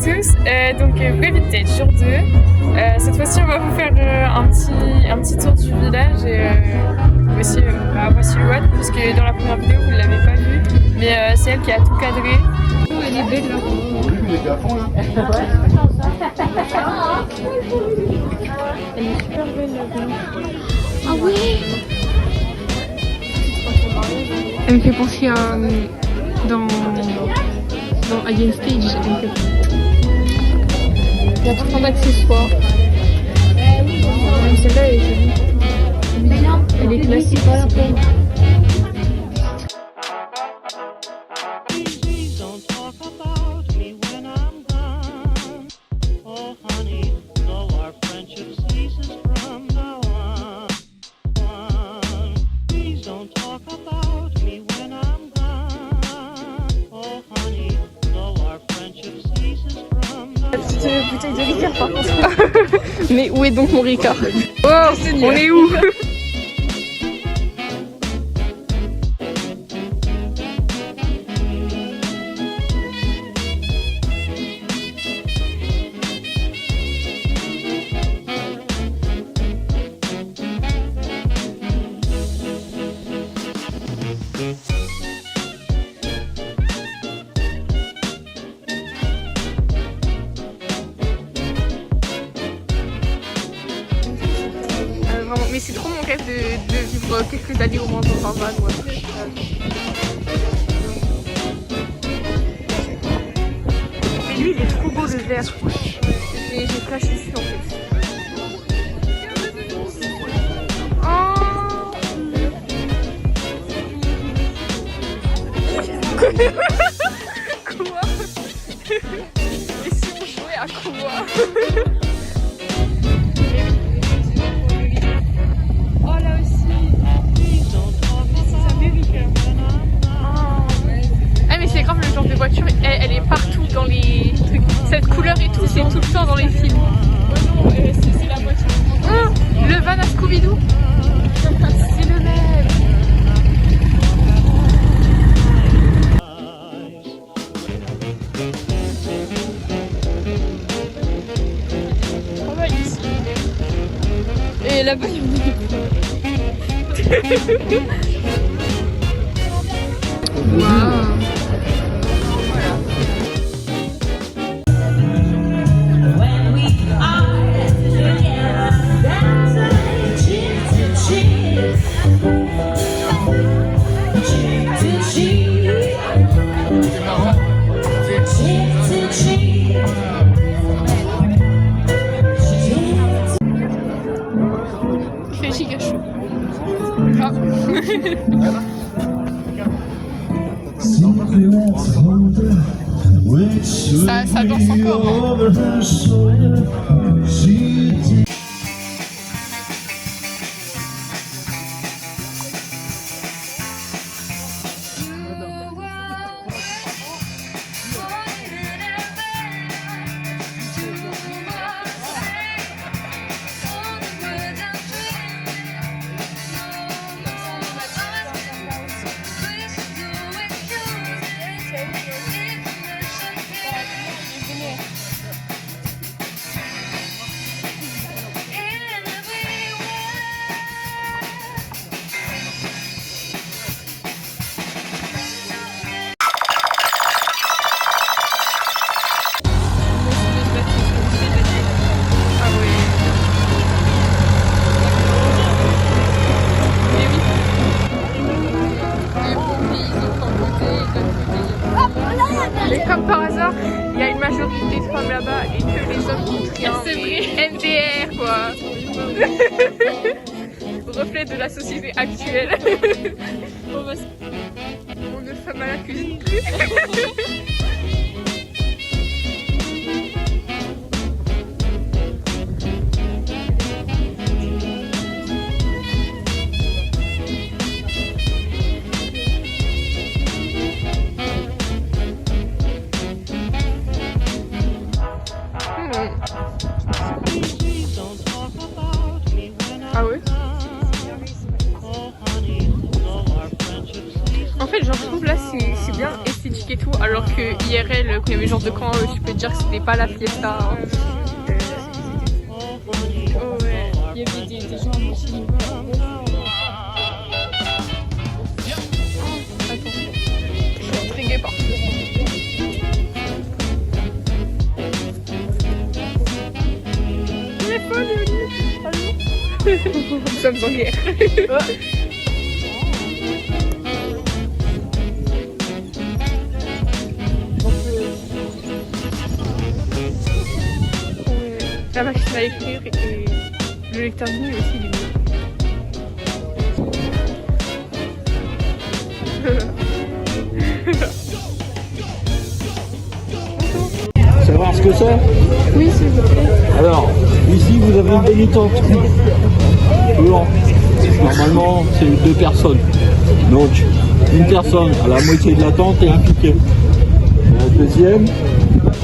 tous, Vrai Vintage jour 2. Cette fois-ci on va vous faire un petit tour du village et voici Louane, puisque dans la première vidéo vous ne l'avez pas vue, mais c'est elle qui a tout cadré. Oh, elle est belle là. Elle est super belle là. Ah oui. Elle me fait penser à dans Alien Stage. Il y a plein d'accessoires. Celle-là elle est jolie. Elle est classique. Petite bouteille de Ricard par contre. Mais où est donc mon Ricard? Oh, on est où? Mais c'est trop mon rêve de vivre quelques années au moins dans un van. Ouais. Mais lui il est trop beau le vert. J'ai flashé dessus en fait. Oh quoi? Et si on jouait à quoi? Voiture, elle est partout dans les trucs. Cette couleur et tout, c'est tout le temps dans les films. Oh non, c'est la voiture. Oh, le van à Scooby-Doo. C'est le même. On va ici. Et là-bas, il y a Waouh. Il fait giga chaud. Ah. Ça danse encore. Mais comme par hasard, il y a une majorité de femmes là-bas et que les hommes comptent rien. C'est vrai. MDR quoi. Reflet de la société actuelle. On ne femme à la cuisine plus. Ah ouais? En fait, genre, je trouve là c'est bien esthétique. et tout, alors que IRL, quand il y avait genre de camp, je peux te dire que c'était pas la fiesta. Hein. Oh ouais, il y avait des gens aussi. Attends, je suis intriguée par ça. Il est folle, nous sommes en guerre. La machine à écrire et le lecteur de nouilles aussi, il est bien. Savoir ce que c'est? Oui, s'il vous plaît. Alors, ici vous avez une demi-tente. Normalement, c'est 2 personnes. Donc, une personne à la moitié de la tente et un piquet. Le deuxième,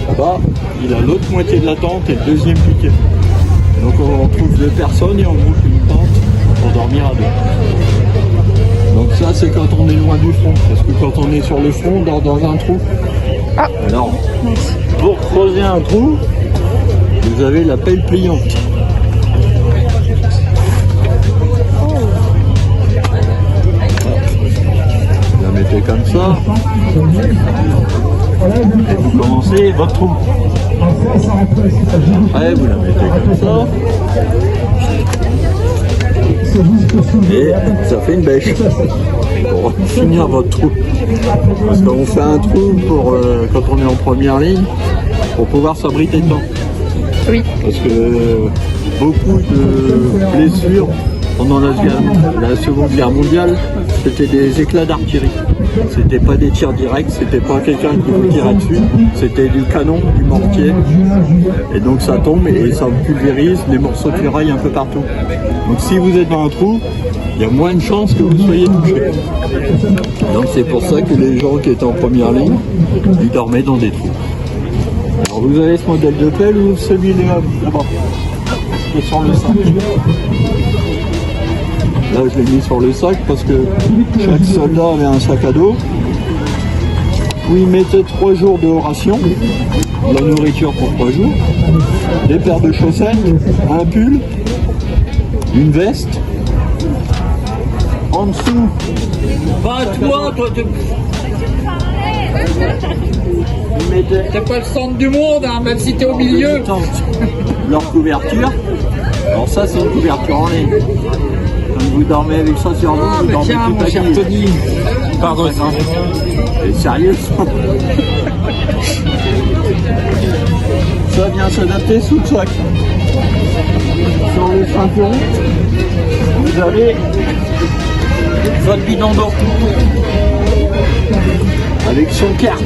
là-bas, il a l'autre moitié de la tente et le deuxième piquet. Donc, on trouve 2 personnes et on monte une tente pour dormir à 2. Donc ça, c'est quand on est loin du front. Parce que quand on est sur le front, on dort dans un trou. Ah. Alors, pour creuser un trou, vous avez la pelle pliante. Vous la mettez comme ça. Et vous commencez votre trou. Après, vous la mettez comme ça. Et ça fait une bêche pour finir votre trou. Parce qu'on fait un trou pour quand on est en première ligne pour pouvoir s'abriter dedans. Oui. Parce que beaucoup de blessures pendant la Seconde Guerre mondiale, c'était des éclats d'artillerie. C'était pas des tirs directs, c'était pas quelqu'un qui vous tirait dessus, c'était du canon, du mortier. Et donc ça tombe et ça pulvérise des morceaux de ferraille un peu partout. Donc si vous êtes dans un trou, il y a moins de chances que vous soyez touché. Donc c'est pour ça que les gens qui étaient en première ligne, ils dormaient dans des trous. Alors vous avez ce modèle de pelle ou celui-là là-bas, qui est sur le sac. Là je l'ai mis sur le sac parce que chaque soldat avait un sac à dos où il mettait 3 jours de ration, de la nourriture pour 3 jours, des paires de chaussettes, un pull, une veste. En dessous, toi, T'es pas le centre du monde, hein, même si t'es au milieu. Leur couverture. Alors ça c'est une couverture en laine. Quand vous dormez avec ça sur vous, vous dormez tiens, toute mon la cher nuit. Tony. Pardon. Et sérieux ça. Ça vient s'adapter sous le sac. Sur le ceinturon, vous avez votre bidon d'eau avec son carte.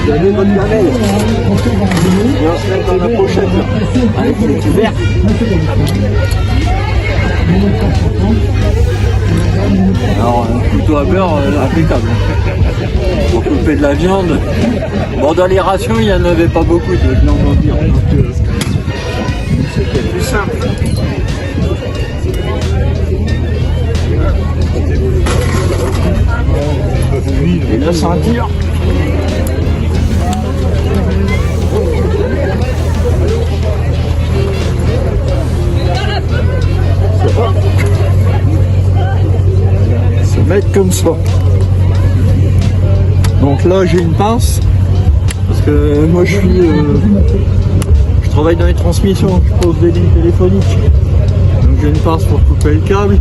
Vous avez votre gamelle. Et on se met dans la pochette là, avec les couverts. Alors un couteau à beurre impeccable. Pour couper de la viande. Bon, dans les rations il n'y en avait pas beaucoup de viande en dire, donc c'était plus simple. Et la ceinture. Se mettre comme ça. Donc là j'ai une pince parce que moi je travaille dans les transmissions, je pose des lignes téléphoniques. Donc j'ai une pince pour couper le câble,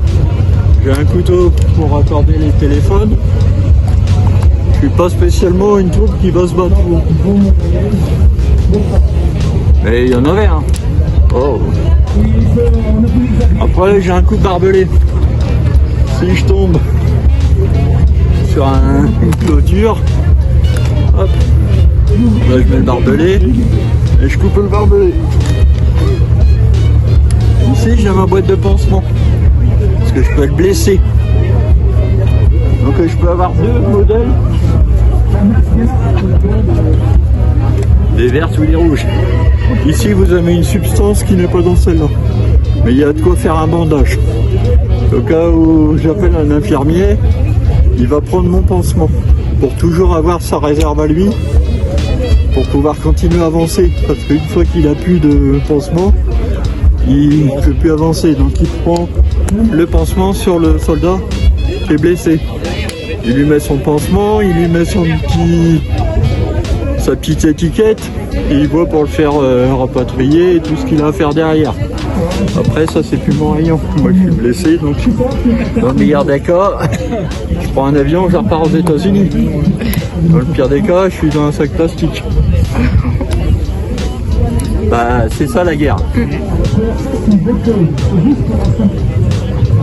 j'ai un couteau pour raccorder les téléphones. Je suis pas spécialement une troupe qui va se battre pour. Mais il y en avait un. Oh. Après j'ai un coup de barbelé. Si je tombe sur une clôture, hop, là je mets le barbelé et je coupe le barbelé. Ici j'ai ma boîte de pansement parce que je peux être blessé. Donc je peux avoir 2 modèles, des verts ou des rouges. Ici, vous avez une substance qui n'est pas dans celle-là. Mais il y a de quoi faire un bandage. Au cas où j'appelle un infirmier, il va prendre mon pansement pour toujours avoir sa réserve à lui, pour pouvoir continuer à avancer. Parce qu'une fois qu'il a plus de pansement, il ne peut plus avancer. Donc il prend le pansement sur le soldat qui est blessé. Il lui met son pansement, il lui met sa petite étiquette et il voit pour le faire rapatrier et tout ce qu'il a à faire derrière. Après ça c'est plus mon rayon. Moi je suis blessé donc dans le meilleur des cas, je prends un avion, je repars aux États-Unis. Dans le pire des cas, je suis dans un sac plastique. Bah c'est ça la guerre.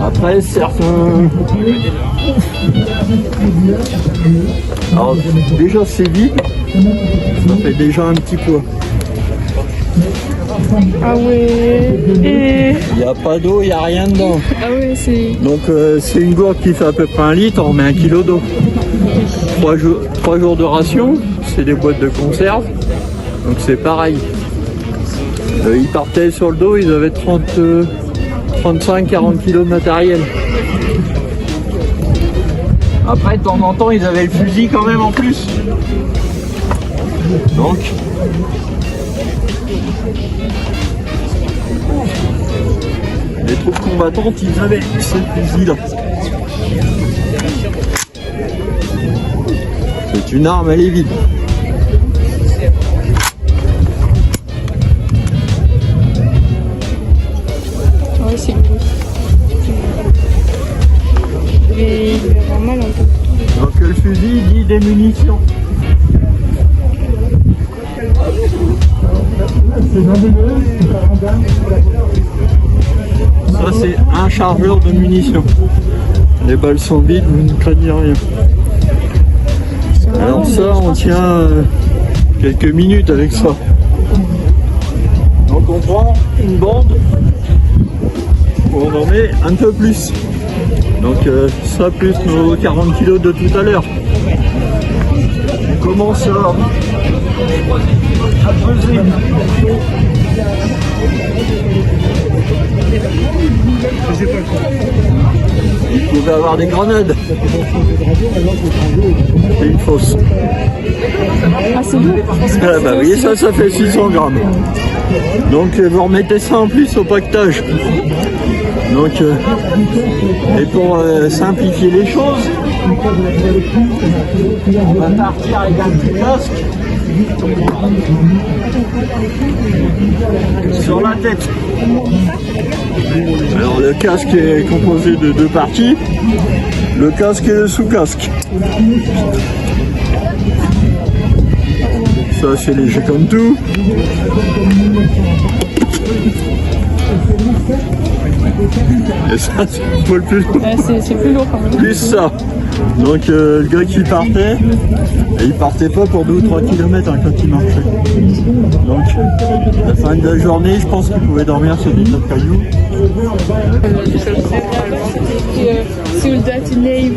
Après certains... Alors déjà c'est vide, ça fait déjà un petit poids. Ah ouais. Et... Il n'y a pas d'eau, il n'y a rien dedans. Ah ouais, c'est... Donc c'est une gourde qui fait à peu près 1 litre, on met 1 kilo d'eau. 3 jours de ration, c'est des boîtes de conserve, donc c'est pareil. Ils partaient sur le dos, ils avaient 35-40 kilos de matériel. Après de temps en temps ils avaient le fusil quand même en plus. Donc les troupes combattantes ils avaient ce fusil là. C'est une arme, elle est vide. Ouais, c'est gros. Il va avoir mal un peu. Donc le fusil dit des munitions. Ça c'est un chargeur de munitions. Les balles sont vides, vous ne craignez rien. Alors ça on tient quelques minutes avec ça. Donc on prend une bande, on en met un peu plus. Donc ça plus nos 40 kilos de tout à l'heure. On commence à peser. Il pouvait avoir des grenades. C'est une fausse. Ah, c'est lourd. Ah bah oui, ça fait 600 grammes. Donc vous remettez ça en plus au pactage. Donc, et pour simplifier les choses, on va partir avec un petit casque sur la tête. Alors le casque est composé de 2 parties, le casque et le sous-casque. Ça c'est léger comme tout. Et ça, c'est le plus lourd. C'est plus lourd quand même. Plus ça. Donc le gars qui partait, il partait pas pour 2 ou 3 km quand il marchait. Donc à la fin de la journée, je pense qu'il pouvait dormir sur des tas de cailloux. Soldat name.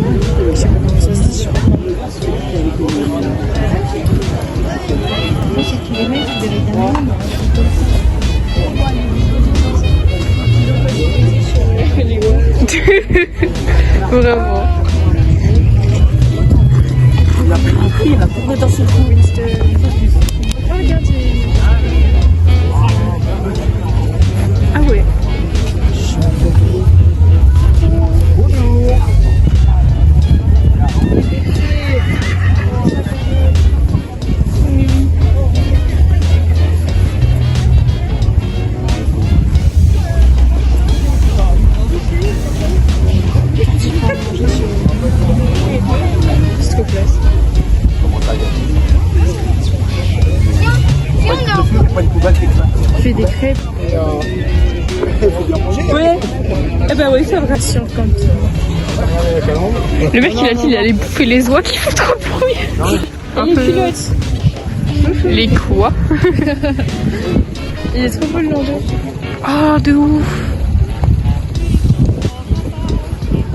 Vraiment. Il a pris, il a couru dans son trou. Oh, regarde. Ah ouais. C'est trop classe. Fais des crêpes. Ouais. Eh ben oui, c'est vrai. Le mec il a dit il allait bouffer les oies qui font trop de bruit. Et les culottes. Les quoi? Il est trop beau le landau. Oh de ouf.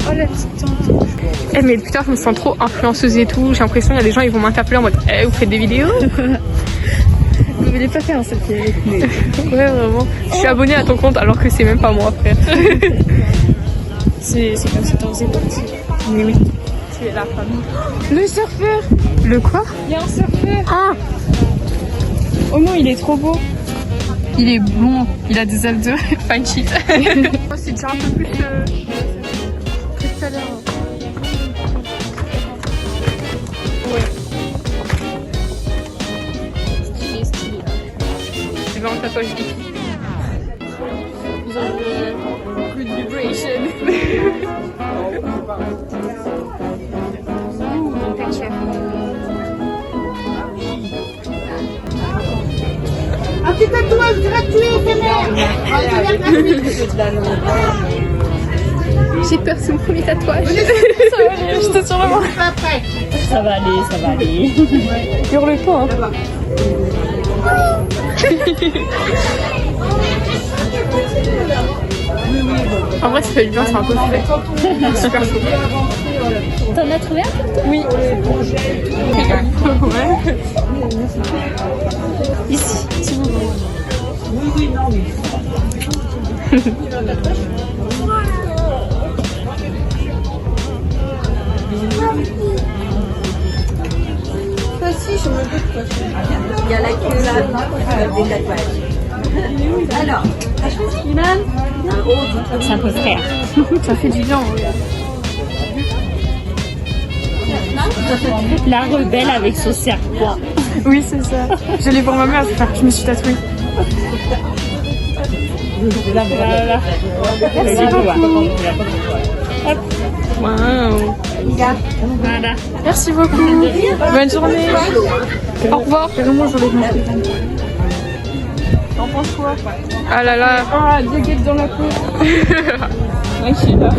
Oh la petite tante. Eh mais putain je me sens trop influenceuse et tout. J'ai l'impression qu'il y a des gens ils vont m'interpeller en mode eh vous faites des vidéos? voulais pas faire un selfie avec nous. Ouais, vraiment. Je suis abonnée à ton compte alors que c'est même pas moi, frère. C'est comme ça dans les époques. Mais oui. Tu es la famille. Le surfeur. Le quoi? Il y a un surfeur. Ah! Oh non, il est trop beau. Il est blond. Il a des abdos. Fine shit. C'est déjà un peu plus que tout à l'heure. C'est vraiment un tatouage hippie. Good vibration. Une peinture. Un petit tatouage gratuit éphémère. J'ai peur, c'est mon premier tatouage. Ça va aller, je te tire la main. Ça va aller. Hurle pas. Hein. En vrai, ça fait du bien, c'est un peu frais. Super chaud. T'en as trouvé un? Oui. Ouais. Ici, si vous voulez. Il y a la queue là, des tatouages. Alors, t'as choisi Iman? C'est un peu frère. Ça fait du bien. La rebelle avec son serpent. Oui, c'est ça. Je l'ai pour ma mère, je me suis tatouée. Voilà. Merci beaucoup. Waouh. Voilà. Merci beaucoup. Bonne journée. Au revoir. Vraiment, je voulais manger. T'en penses quoi? Ah là là. Ah, des guêpes dans la peau. Ouais, je suis là.